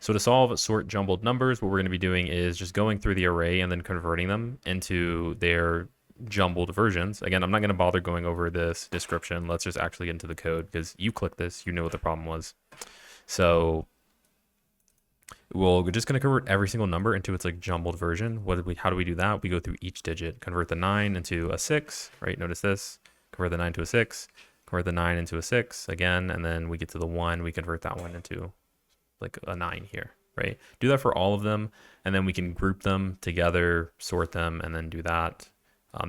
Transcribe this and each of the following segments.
So to solve sort jumbled numbers, what we're going to be doing is just going through the array and then converting them into their jumbled versions. Again, I'm not going to bother going over this description. Let's just actually get into the code because you click this, you know what the problem was. So we're just going to convert every single number into its like jumbled version. How do we do that? We go through each digit, convert the 9 into a 6, right? Notice this, convert the 9 to a 6, convert the 9 into a 6 again, and then we get to the 1, we convert that one into like a 9 here, right? Do that for all of them, and then we can group them together, sort them, and then do that.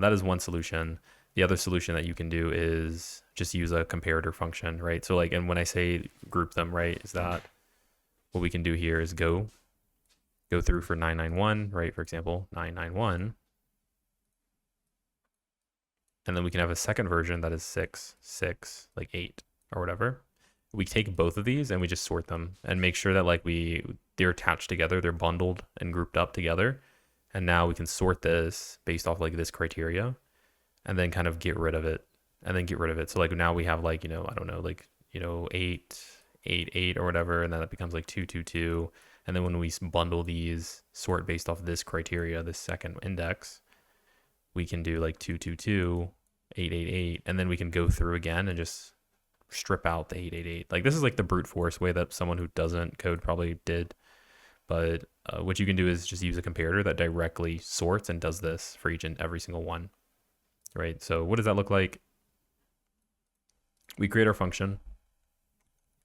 That is one solution. The other solution that you can do is just use a comparator function, right? So like, and when I say group them, right, is that what we can do here is go through for 991, right? For example, 991. And then we can have a second version that is 6, 6, like 8 or whatever. We take both of these and we just sort them and make sure that like they're attached together, they're bundled and grouped up together. And now we can sort this based off like this criteria and then kind of get rid of it and then get rid of it. So like now we have like, I don't know, like, 8, 8, 8 or whatever. And then it becomes like 2, 2, 2. And then when we bundle these, sort based off this criteria, this second index, we can do like 2, 2, 2, 8, 8, 8. And then we can go through again and just strip out the 888. Like this is like the brute force way that someone who doesn't code probably did. But what you can do is just use a comparator that directly sorts and does this for each and every single one, right? So what does that look like? We create our function,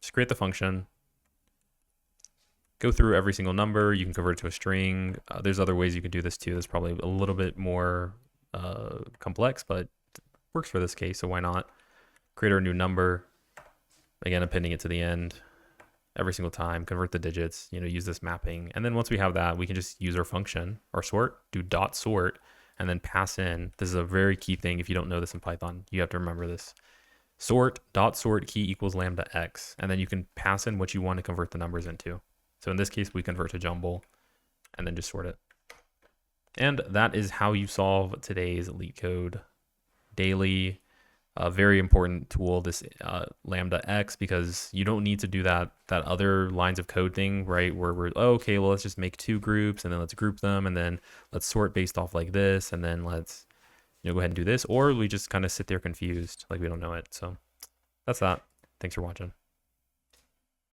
just create the function, go through every single number. You can convert it to a string. There's other ways you can do this too. That's probably a little bit more complex, but works for this case. So why not? Create our new number. Again, appending it to the end every single time, convert the digits, use this mapping. And then once we have that, we can just use our function, our sort, do dot sort, and then pass in. This is a very key thing. If you don't know this in Python, you have to remember this. Sort, dot sort key equals lambda x. And then you can pass in what you want to convert the numbers into. So in this case, we convert to jumble and then just sort it. And that is how you solve today's Leetcode daily. A very important tool, this lambda x, because you don't need to do that other lines of code thing, right? Where we're, okay, well, let's just make 2 groups and then let's group them and then let's sort based off like this and then let's go ahead and do this, or we just kind of sit there confused like we don't know it. So that's that. Thanks for watching.